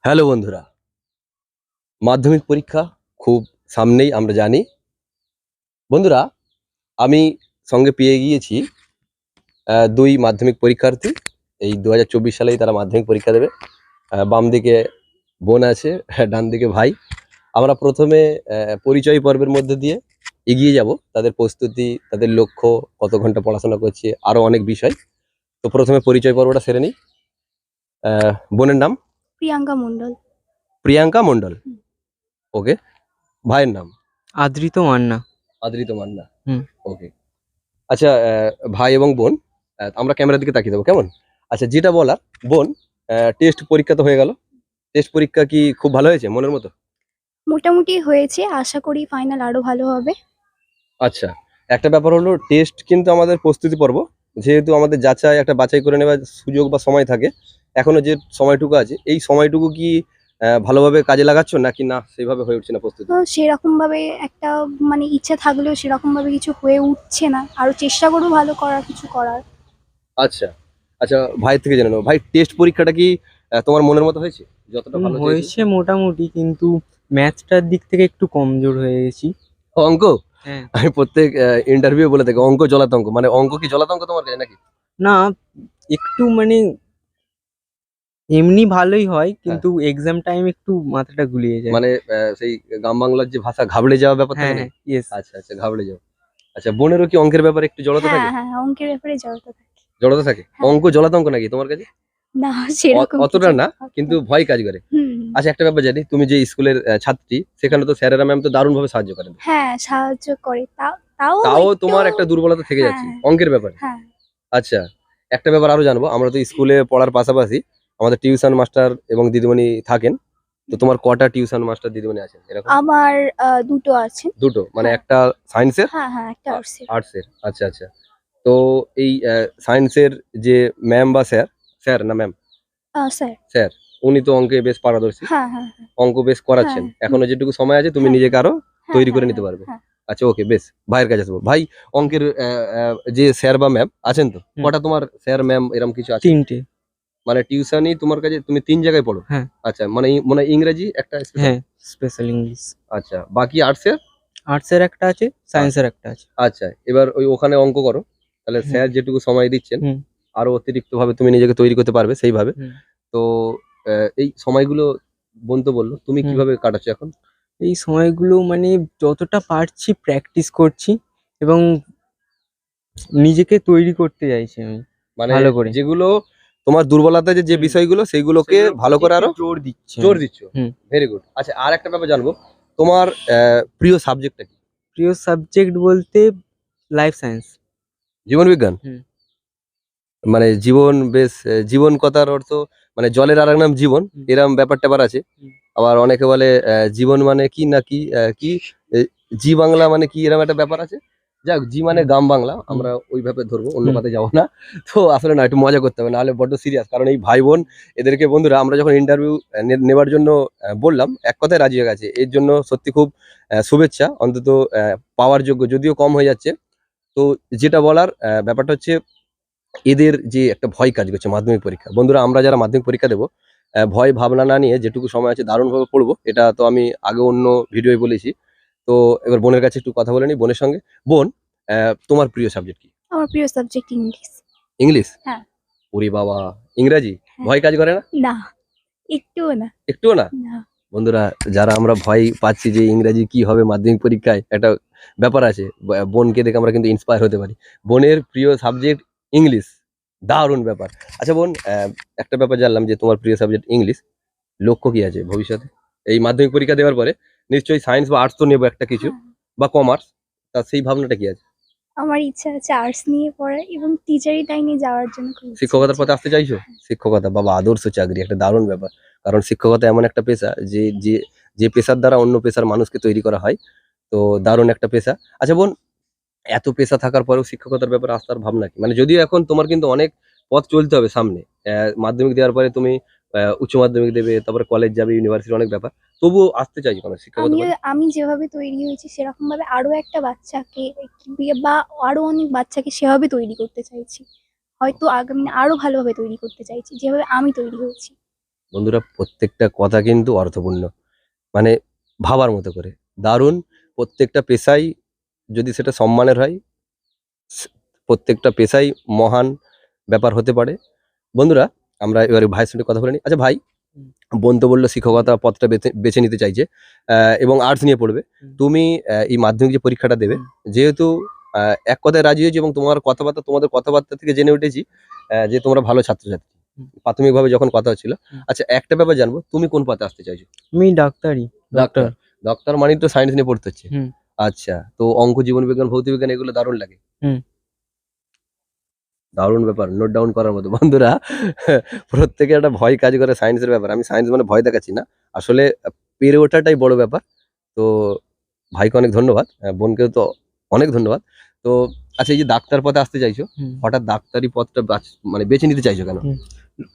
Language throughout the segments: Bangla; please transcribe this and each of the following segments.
হ্যালো বন্ধুরা, মাধ্যমিক পরীক্ষা খুব সামনেই আমরা জানি। বন্ধুরা, আমি সঙ্গে পেয়ে গিয়েছি ২ মাধ্যমিক পরীক্ষার্থী। এই ২০২৪ সালেই তারা মাধ্যমিক পরীক্ষা দেবে। বাম দিকে বোন আছে, ডান দিকে ভাই। আমরা প্রথমে পরিচয় পর্বের মধ্যে দিয়ে এগিয়ে যাব। তাদের প্রস্তুতি, তাদের লক্ষ্য, কত ঘন্টা পড়াশোনা করছে, আরো অনেক বিষয়। তো প্রথমে পরিচয় পর্বটা সেরে নিই। বোনের নাম? প্রিয়াঙ্কা মণ্ডল। প্রিয়াঙ্কা মণ্ডল। ওকে। ভাইয়ের নাম? আদৃত মান্না। আদৃত মান্না। হুম। ওকে। আচ্ছা, ভাই এবং বোন, আমরা ক্যামেরার দিকে তাকিয়ে দেবো, কেমন? আচ্ছা, যেটা বলার, বোন, টেস্ট পরীক্ষা তো হয়ে গেল। টেস্ট পরীক্ষা কি খুব ভালো হয়েছে মনের মতো? মোটামুটি হয়েছে, আশা করি ফাইনাল আরো ভালো হবে। আচ্ছা, একটা ব্যাপার হলো, টেস্ট কিন্তু আমাদের প্রস্তুতি পর্ব। যেহেতু আমাদের যাচাই, একটা বাছাই করে নেওয়ার সুযোগ বা সময় থাকে, এখনো যে সময়টুকু আছে, এই সময়টুকু কি ভালোভাবে কাজে লাগাচ্ছ নাকি না সেইভাবে হয়ে উঠছে না প্রস্তুতি? তো সেরকম ভাবে একটা ইচ্ছা থাকলেও সেরকম ভাবে কিছু হয়ে উঠছে না, আরো চেষ্টা করবো ভালো করার, কিছু করার। আচ্ছা আচ্ছা, ভাইয়ের থেকে জেনে নেবো। ভাই, টেস্ট পরীক্ষাটা কি তোমার মনের মতো হয়েছে? যতটা ভালো চেয়েছিলে? হয়েছে মোটামুটি, কিন্তু ম্যাথটার দিক থেকে একটু কমজোর হয়ে গেছি। অঙ্ক? হ্যাঁ। আমি প্রত্যেক ইন্টারভিউ বলে থাকি, অঙ্ক জলাতঙ্ক। মানে অঙ্ক কি জলাতঙ্ক তোমার কাছে নাকি? না, একটু এমনি ভালোই হয়, হ্যাঁ। কিন্তু এক্সাম টাইম একটু মাথাটা গুলিয়ে যায়। মানে সেই গ্রাম বাংলার যে ভাষা, ঘাবড়ে যাওয়া ব্যাপার থাকে হ্যাঁ, না? হ্যাঁ, ইয়েস। আচ্ছা আচ্ছা, ঘাবড়ে যাও। আচ্ছা, বোনেরও কি অঙ্কের ব্যাপারে একটু জড়তা হ্যাঁ থাকে? হ্যাঁ, অঙ্কের ব্যাপারে জড়তা থাকে। জড়তা থাকে? হ্যাঁ। অঙ্ক জলাতঙ্ক নাকি তোমার কাছে? না, সেরকম অতটা কিছু না, কিন্তু ভয় কাজ করে। হুম। আচ্ছা, একটা ব্যাপার জানি, তুমি যে স্কুলের ছাত্রী, সেখানে তো স্যারেরা ম্যাম তো দারুণ ভাবে সাহায্য করেন। হ্যাঁ, সাহায্য করে, তাও তাও তাও একটু। তোমার একটা দুর্বলতা থেকে হ্যাঁ যাচ্ছে অঙ্কের ব্যাপারে। হ্যাঁ। আচ্ছা, একটা ব্যাপার আরো জানবো। আমরা তো স্কুলে পড়ার পাশাপাশি আমাদের টিউশন মাস্টার এবং দিদিমণি থাকেন। তো তোমার কটা টিউশন মাস্টার দিদিমণি আছেন এরকম? আমার দুটো আছে। দুটো? মানে হ্যাঁ। একটা সায়েন্সের, হ্যাঁ হ্যাঁ, একটা আর্টসের। আর্টসের। আচ্ছা আচ্ছা। তো এই সায়েন্সের যে ম্যাম বা স্যার, স্যার না ম্যাম? স্যার। স্যার, উনি তো অঙ্কে বেশ পারদর্শী, হ্যাঁ হ্যাঁ হ্যাঁ। অঙ্ক বেশ করাচ্ছেন। হ্যাঁ। এখনো যেটুকু সময় আছে তুমি হ্যাঁ নিজেকে আরো হ্যাঁ তৈরি করে হ্যাঁ নিতে পারবে। হ্যাঁ। আচ্ছা, ওকে, বেশ। ভাইয়ের কাছে আসবো। ভাই, অঙ্কের যে স্যার বা ম্যাম আছেন তো, হুম। কটা তোমার স্যার ম্যাম এরকম কিছু আছে? 3টে। মানে টিউশনই তোমার কাছে তুমি ৩ জায়গায় পড়ো? হ্যাঁ। আচ্ছা, মানে মনে হয় ইংরেজি একটা স্পেশাল? হ্যাঁ, স্পেশাল ইংলিশ। আচ্ছা, বাকি আর্টসের? আর্টসের একটা আছে, সায়েন্সের একটা আছে। আচ্ছা, এবার ওখানে অঙ্ক করো। তাহলে হুম। স্যার যেটুকু সময় দিচ্ছেন, হুম। আরো অতিরিক্তভাবে তুমি নিজেকে তৈরি করতে পারবে সেইভাবে। হুম। তো এই সময়গুলো বোন তো বলল, তুমি হুম। কিভাবে কাটাচ্ছ এখন? এই সময়গুলো যতটা পারছি প্র্যাকটিস করছি এবং নিজেকে তৈরি করতে চাইছি আমি মানে ভালো করে। যেগুলো তোমার দুর্বলতা, যে হুম। বিষয়গুলো, সেইগুলোকে সেগুলোর ভালো প্রতি করে একটু আরো জোর দিচ্ছি জোর আমি। দিচ্ছ। হুম। Very good. আচ্ছা, আর একটা ব্যাপার জানবো, তোমার প্রিয় সাবজেক্টটা কি? প্রিয় সাবজেক্ট বলতে লাইফ সায়েন্স। জীবন বিজ্ঞান? হুম। মানে জীবন, বেশ জীবন কথার অর্থ মানে জলের আরেক নাম জীবন, হুম। এরম ব্যাপার-ট্যাপার আছে। হুম। আবার অনেকে বলে জীবন মানে কি না কি, কি এ জি বাংলা মানে কি, এরকম একটা ব্যাপার আছে। যাক, জি মানে হুম। গ্রাম বাংলা, হুম। আমরা ওইভাবে ধরবো, অন্য হুম। কথায় যাবো না। তো আসলে না, একটু মজা করতে হবে, নাহলে বড্ড সিরিয়াস। কারণ এই ভাই-বোন, এদেরকে বন্ধুরা আমরা যখন ইন্টারভিউ নেবার জন্য বললাম, এক কথায় রাজি হয়ে গেছে। এর জন্য সত্যি খুব শুভেচ্ছা। অন্তত পাওয়ার যোগ্য, যদিও কম হয়ে যাচ্ছে। তো যেটা বলার ব্যাপারটা হচ্ছে, এদের যে একটা ভয় কাজ করছে মাধ্যমিক পরীক্ষা। বন্ধুরা, আমরা যারা মাধ্যমিক পরীক্ষা দেবো, ভয় ভাবনা না নিয়ে যেটুকু সময় আছে দারুণভাবে পড়বো। এটা তো আমি আগে অন্য ভিডিওয় বলেছি। তো এবার বোনের কাছে একটু কথা বলে নিই, বোনের সঙ্গে। বোন, তোমার প্রিয় সাবজেক্ট কি? আমার প্রিয় সাবজেক্ট ইংলিশ। ইংলিশ? হ্যাঁ। ওরে বাবা! ইংরাজি? হ্যাঁ। ভয় কাজ করে না? না, একটুও না। একটুও না? না। বন্ধুরা, যারা আমরা ভয় পাচ্ছি যে ইংরাজি কি হবে মাধ্যমিক পরীক্ষায়, একটা ব্যাপার আছে। বোনকে দেখে আমরা কিন্তু ইন্সপায়ার হতে পারি। বোনের প্রিয় সাবজেক্ট ইংলিশ। দারুণ ব্যাপার। আচ্ছা বোন, একটা ব্যাপার জানলাম যে তোমার প্রিয় সাবজেক্ট ইংলিশ। লক্ষ্য কি আছে ভবিষ্যতে? এই মাধ্যমিক পরীক্ষা দেওয়ার পরে নিশ্চয়ই সায়েন্স বা আর্টস তো নেবো একটা কিছু, হ্যাঁ। বা কমার্স। তা সেই ভাবনাটা কি আছে? আমার ইচ্ছা আছে আর্টস নিয়ে পড়ার এবং টিচারি লাইনে যাওয়ার জন্য খুব ইচ্ছা শিক্ষকতার আছে। পথে আসতে চাইছো? শিক্ষকতা, বাবা, আদর্শ চাকরি, একটা দারুণ ব্যাপার। কারণ শিক্ষকতা এমন একটা পেশা যে যে যে পেশার দ্বারা অন্য পেশার মানুষকে তৈরি করা হয়। তো দারুণ একটা পেশা। আচ্ছা বোন, এত পেশা থাকার পরেও শিক্ষকতার ব্যাপারে আস্থার ভাবনা কি? মানে যদিও এখন তোমার কিন্তু অনেক পথ চলতে হবে সামনে। মাধ্যমিক দেওয়ার পরে তুমি উচ্চ মাধ্যমিক দেবে, তারপরে কলেজ যাবে, ইউনিভার্সিটি, অনেক ব্যাপার। তবুও আসতে চাইছো কেন শিক্ষকতার পথে? আমি যেভাবে তৈরি হয়েছি সেরকম ভাবে আরো একটা বাচ্চাকে বা আরো অনেক বাচ্চাকে সেভাবে তৈরি করতে চাইছি। হয়তো আগামী আরো ভালোভাবে তৈরি করতে চাইছি, যেভাবে আমি তৈরি হয়েছি। বন্ধুরা প্রত্যেকটা কথা কিন্তু অর্থপূর্ণ, মানে ভাবার মতো করে দারুণ। প্রত্যেকটা পেশাই যদি সেটা সম্মানের হয়, প্রত্যেকটা পেশাই মহান ব্যাপার হতে পারে। বন্ধুরা আমরা এবারে ভাইয়ের সঙ্গে কথা বলে নিই। আচ্ছা ভাই, হুম। বোন তো বললো শিক্ষকতা পথটা বেছে নিতে চাইছে এবং আর্টস নিয়ে পড়বে। হুম। তুমি এই মাধ্যমিক যে পরীক্ষাটা দেবে, যেহেতু এক কথায় রাজি হয়েছি এবং তোমাদের কথাবার্তা থেকে জেনে উঠেছি যে তোমরা ভালো ছাত্রছাত্রী। হুম। প্রাথমিকভাবে যখন কথা হচ্ছিল। হুম। আচ্ছা একটা ব্যাপার জানবো, তুমি কোন পথে আসতে চাইছো? আমি ডাক্তার। ডাক্তার। ডাক্তার মানে তো সায়েন্স নিয়ে পড়তে হচ্ছে। হুম। আচ্ছা, তো অঙ্ক, জীবনবিজ্ঞান, ভৌতবিজ্ঞান এগুলো দারুণ লাগে। হুম। দারুণ ব্যাপার, নোট ডাউন করার মতো। বন্ধুরা প্রত্যেকের একটা ভয় কাজ করে সায়েন্সের ব্যাপার। আমি সায়েন্স মানে ভয় দেখাচ্ছি না, আসলে পেরে ওঠাটাই বড় ব্যাপার। তো ভাইকে অনেক ধন্যবাদ, বোনকেও তো অনেক ধন্যবাদ। তো আচ্ছা, এই যে ডাক্তার পথে আসতে চাইছো, হুম। হঠাৎ ডাক্তারি পথটা মানে বেছে নিতে চাইছো কেন? হুম।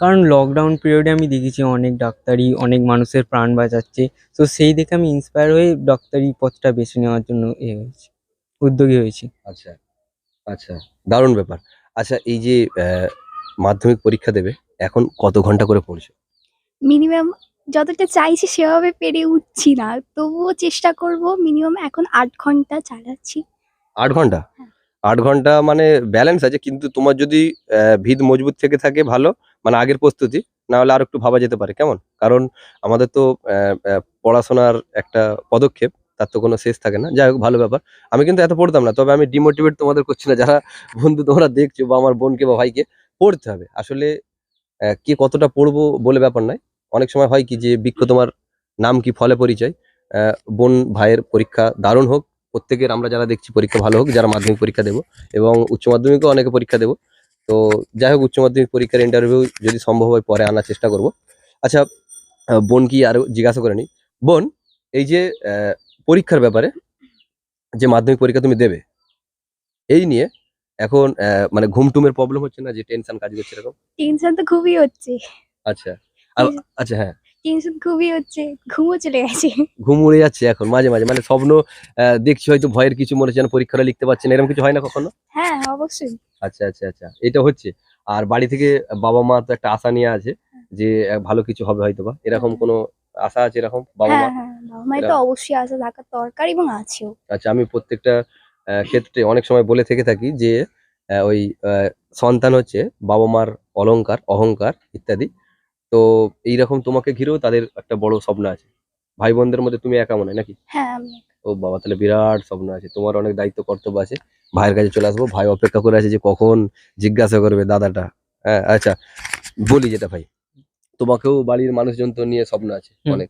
কারণ লকডাউন পিরিয়ডে আমি দেখেছি অনেক ডাক্তারই অনেক মানুষের প্রাণ বাঁচাচ্ছে। তো সেই দেখে আমি ইন্সপায়ার হয়ে ডাক্তারি পথটা বেছে নেওয়ার জন্য উদ্যোগী হয়েছি। আচ্ছা আচ্ছা, দারুণ ব্যাপার। আচ্ছা এই যে মাধ্যমিক পরীক্ষা দেবে, এখন কত ঘন্টা করে পড়ছো? মিনিমাম যতটা চাইছি সেভাবে পেরে উঠছি না, তবুও চেষ্টা করব। মিনিমাম এখন ৮ ঘন্টা চালাচ্ছি। ৮ ঘন্টা? হ্যাঁ। ৮ ঘন্টা মানে ব্যালেন্স আছে, কিন্তু তোমার যদি ভিত মজবুত থেকে থাকে ভালো, মানে আগের প্রস্তুতি, না হলে আরেকটু ভাবা যেতে পারে। কেমন? কারণ আমাদের তো পড়াশোনার একটা পদক্ষেপ, তার তো কোনো শেষ থাকে না। যাই হোক, ভালো ব্যাপার। আমি কিন্তু এত পড়তাম না। তবে আমি ডিমোটিভেট তোমাদের করছি না। যারা বন্ধু তোমরা দেখছো বা আমার বোনকে বা ভাইকে, পড়তে হবে। আসলে কে কতটা পড়বো বলে ব্যাপার নয়। অনেক সময় হয় কি যে বৃক্ষ তোমার নাম কি ফলে পরিচয়। বোন ভাইয়ের পরীক্ষা দারুণ হোক। প্রত্যেকের আমরা যারা দেখছি পরীক্ষা ভালো হোক, যারা মাধ্যমিক পরীক্ষা দেবো এবং উচ্চ মাধ্যমিকও অনেকে পরীক্ষা দেবো। তো যাই হোক, উচ্চ মাধ্যমিক পরীক্ষার ইন্টারভিউ যদি সম্ভব হয় পরে আনার চেষ্টা করব। আচ্ছা, বোন কি আরো জিজ্ঞাসা করে নি। বোন, এই যে পরীক্ষার ব্যাপারে, যে মাধ্যমিক পরীক্ষা তুমি দেবে, এই নিয়ে এখন মানে ঘুমটুমের প্রবলেম হচ্ছে না, যে টেনশন কাজ করছে এরকম? টেনশন তো খুবই হচ্ছে। আচ্ছা আচ্ছা, হ্যাঁ, টেনশন খুবই হচ্ছে। ঘুমও চলে গেছে। ঘুম উড়ে যাচ্ছে এখন মাঝে মাঝে, মানে স্বপ্ন দেখছি হয়তো ভয়ের কিছু, মনে হচ্ছে যেন পরীক্ষাটা লিখতে পারছি না, এরকম কিছু হয় না কখনো? হ্যাঁ, অবশ্যই। আচ্ছা আচ্ছা আচ্ছা, এটা হচ্ছে। আর বাড়ি থেকে বাবা মা তো একটা আশা নিয়ে আছে যে ভালো কিছু হবে হয়তো বা, এরকম হ্যাঁ। কোনো আশা আছে এরকম বাবা মা? হ্যাঁ, হ্যাঁ। বাবা মায়ের এরা তো অবশ্যই আশা থাকার দরকার এবং আছেও। আচ্ছা, আমি প্রত্যেকটা ক্ষেত্রে অনেক সময় বলে থেকে থাকি যে ওই সন্তান হচ্ছে বাবা মার অলংকার, অহংকার ইত্যাদি। তো এইরকম তোমাকে ঘিরেও তাদের একটা বড় স্বপ্ন আছে। ভাই বোনদের মধ্যে তুমি একা মনে হয় নাকি? হ্যাঁ, আমি ও বাবা, তাহলে বিরাট স্বপ্ন আছে, তোমার অনেক দায়িত্ব কর্তব্য আছে। ভাইয়ের কাছে চলে আসবো, ভাই অপেক্ষা করে আছে যে কখন জিজ্ঞাসা করবে দাদাটা। হ্যাঁ আচ্ছা, বলি যেটা ভাই, তোমাকেও বাড়ির মানুষজন তো নিয়ে স্বপ্ন আছে হুম। অনেক,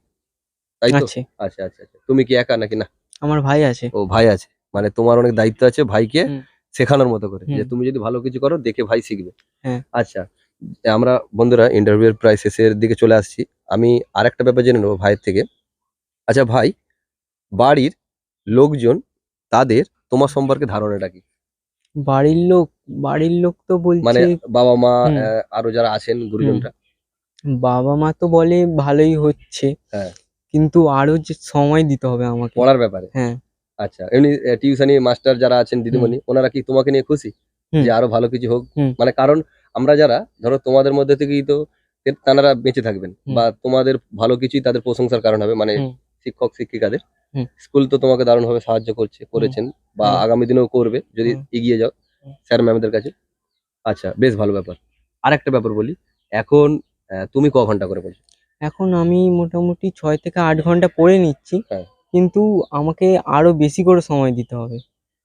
তাই তো? আছে। আচ্ছা আচ্ছা আচ্ছা, তুমি কি একা নাকি না? আমার ভাই আছে। ও ভাই আছে, মানে তোমার অনেক দায়িত্ব আছে ভাইকে হুম। শেখানোর মতো করে, যে হুম। তুমি যদি ভালো কিছু করো দেখে ভাই শিখবে। হ্যাঁ। আচ্ছা, আমরা বন্ধুরা ইন্টারভিউ এর প্রায় শেষের দিকে চলে আসছি। আমি আরেকটা ব্যাপার জেনে নেবো ভাইয়ের থেকে। আচ্ছা ভাই, বাড়ির লোকজন তাদের তোমার সম্পর্কে ধারণাটা কি? বাড়ির লোক বাড়ির লোক তো মানে বলছে। বাবা মা, হুম। আরো যারা আছেন হুম। গুরুজনরা? বাবা মা তো বলে ভালোই হচ্ছে, হ্যাঁ, কিন্তু আরো যে সময় দিতে হবে আমাকে। পড়ার ব্যাপারে। হ্যাঁ। আচ্ছা, এমনি টিউশনি মাস্টার যারা আছেন, হুম। দিদিমণি, ওনারা কি তোমাকে নিয়ে খুশি হুম। যে আরো ভালো কিছু হোক? হুম। মানে কারণ আমরা যারা ধরো তোমাদের মধ্যে থেকেই তো তারা বেঁচে থাকবেন, হুম। বা তোমাদের ভালো কিছুই তাদের প্রশংসার কারণ হবে, মানে হুম। শিক্ষক শিক্ষিকাদের। হুম। স্কুল তো তোমাকে দারুণভাবে সাহায্য করেছেন, বা হুম। আগামী দিনেও করবে যদি হুম। এগিয়ে যাও হুম। স্যার ম্যামদের কাছে। আচ্ছা, বেশ ভালো ব্যাপার। আরেকটা ব্যাপার বলি, এখন তুমি ক ঘন্টা করে পড়ছো? এখন আমি মোটামুটি ৬ থেকে ৮ ঘন্টা পড়ে নিচ্ছি, হ্যাঁ। কিন্তু আমাকে আরো বেশি করে সময় দিতে হবে।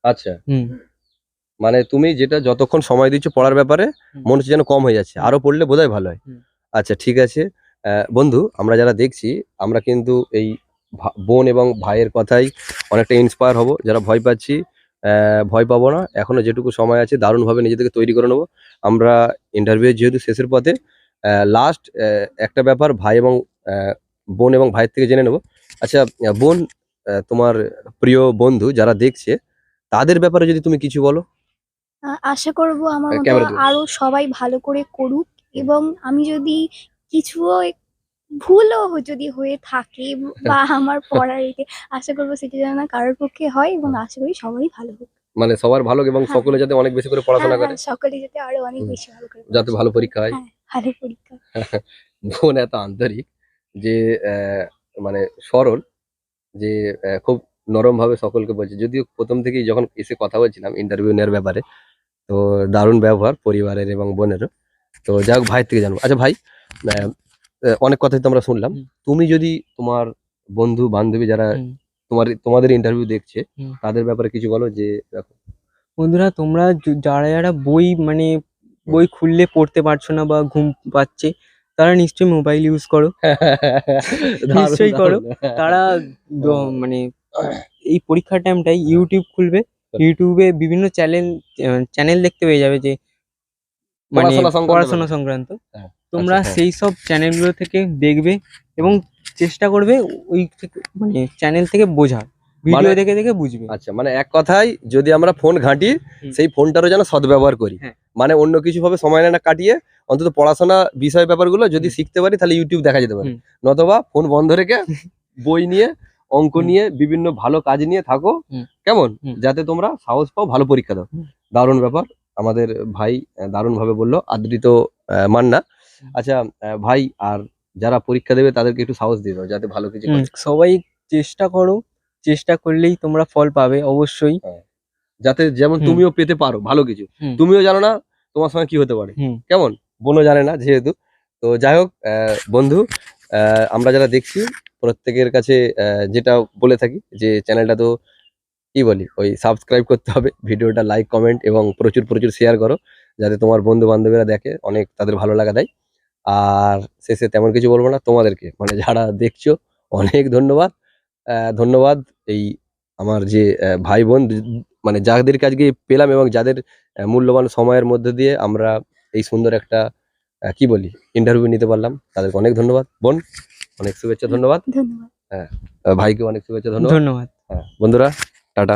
আচ্ছা, হুম। মানে তুমি যেটা যতক্ষণ সময় দিচ্ছ পড়ার ব্যাপারে, হুম। মনে হচ্ছে যেন কম হয়ে যাচ্ছে, হুম। আরো পড়লে বোধহয় ভালো হয়। হুম। আচ্ছা ঠিক আছে। বন্ধু, আমরা যারা দেখছি, আমরা কিন্তু এই বোন এবং ভাইয়ের কথাই অনেকটা ইন্সপায়ার হব। যারা ভয় পাচ্ছি, ভয় পাবো না, এখনো যেটুকু সময় আছে দারুণভাবে নিজেদেরকে তৈরি করে নেবো। আমরা ইন্টারভিউ যেহেতু শেষের পথে, লাস্ট একটা ব্যাপার ভাই এবং বোন এবং ভাইয়ের থেকে জেনে নেব। আচ্ছা বোন, তোমার প্রিয় বন্ধু যারা দেখছে, তাদের ব্যাপারে যদি তুমি কিছু বলো। আশা করব আমার মতো ক্যামেরা দিকে। আরো সবাই ভালো করে করুক, হুম। এবং আমি যদি কিছুও ভুলও যদি হয়ে থাকে বা আমার পড়ার এতে, আশা করব সেটা যেন না কারোর পক্ষে হয়, এবং আশা করি সবাই ভালো হোক। মানে সবার ভালো এবং হ্যাঁ, সকলে যাতে অনেক বেশি করে হ্যাঁ, পড়াশোনা হ্যাঁ, করে। সকলে যাতে আরো অনেক হুম। বেশি ভালো করে যাতে পড়াশোনা ভালো করে। পরীক্ষা হয়। হ্যাঁ, ভালো পরীক্ষা। বোন এত আন্তরিক যে মানে সরল, যে খুব নরম ভাবে সকলকে বলছে। যদিও প্রথম থেকেই যখন এসে কথা বলছিলাম ইন্টারভিউ নেওয়ার ব্যাপারে, তো দারুণ ব্যবহার পরিবারের এবং বোনেরও। তো যাই হোক, ভাইয়ের থেকে জানবো। আচ্ছা ভাই, আহ, অনেক কথাই তো আমরা শুনলাম। হুম। তুমি যদি তোমার বন্ধু বান্ধবী যারা হুম। তোমাদের ইন্টারভিউ দেখছে, হুম। তাদের ব্যাপারে কিছু বলো। যে দেখো, বন্ধুরা তোমরা যারা যারা বই মানে বই খুললে পড়তে পারছো না বা ঘুম পাচ্ছে, তারা নিশ্চয়ই মোবাইল ইউজ করো। দারুণ, নিশ্চয়ই করো। দারুণ। তারা মানে এই পরীক্ষার টাইমটাই ইউটিউব খুলবে, ইউটিউবে বিভিন্ন চ্যানেল দেখতে পেয়ে যাবে যে মানে পড়াশোনা সংক্রান্ত পড়াশোনা ব্যাপার। সংক্রান্ত। হ্যাঁ, তোমরা আচ্ছা, হ্যাঁ। সেই সব চ্যানেলগুলো থেকে দেখবে এবং চেষ্টা করবে ওই থেকে মানে চ্যানেল থেকে বোঝার, ভিডিও মানে দেখে দেখে বুঝবে। আচ্ছা, মানে এক কথায় যদি আমরা ফোন ঘাঁটি, হুম। সেই ফোনটারও যেন সদ্ব্যবহার করি। হ্যাঁ। মানে অন্য কিছু ভাবে সময় না কাটিয়ে অন্তত পড়াশোনা বিষয় ব্যাপারগুলো যদি হুম। শিখতে পারি, তাহলে ইউটিউব দেখা যেতে পারে। হুম। নতবা ফোন বন্ধ রেখে বই নিয়ে, অঙ্ক হুম। নিয়ে, বিভিন্ন ভালো কাজ নিয়ে থাকো। হুম। কেমন? হুম। যাতে তোমরা সাহস পাও, ভালো পরীক্ষা দাও। হুম। দারুণ ব্যাপার। আমাদের ভাই দারুণ ভাবে বললো, আদৃত মান্না। হুম। আচ্ছা ভাই, আর যারা পরীক্ষা দেবে তাদেরকে একটু সাহস দিয়ে দাও, যাতে ভালো কিছু করে। সবাই চেষ্টা করো, চেষ্টা করলেই তোমরা ফল পাবে অবশ্যই। যাতে যেমন হুম। তুমিও পেতে পারো ভালো কিছু। হুম। তুমিও জানো না তোমার সঙ্গে কি হতে পারে। হুম। কেমন? বোনও জানে না যেহেতু। তো যাই হোক, বন্ধু, আমরা যারা দেখছি প্রত্যেকের কাছে যেটা বলে থাকি, যে চ্যানেলটা তো কি বলি, ওই সাবস্ক্রাইব করতে হবে, ভিডিওটা লাইক কমেন্ট এবং প্রচুর প্রচুর শেয়ার করো, যাতে তোমার বন্ধু বান্ধবীরা দেখে, অনেক তাদের ভালো লাগা দেয়। আর শেষে তেমন কিছু বলবো না, তোমাদেরকে মানে যারা দেখছো অনেক ধন্যবাদ। ধন্যবাদ। এই আমার যে ভাই বোন, মানে যাদেরকে আজকে পেলাম এবং যাদের মূল্যবান সময়ের মধ্যে দিয়ে আমরা এই সুন্দর একটা কি বলি ইন্টারভিউ নিতে পারলাম, তাদেরকে অনেক ধন্যবাদ। বোন, অনেক শুভেচ্ছা, ধন্যবাদ। ধন্যবাদ। হ্যাঁ, ভাইকে অনেক শুভেচ্ছা, ধন্যবাদ। ধন্যবাদ। হ্যাঁ বন্ধুরা, টাটা।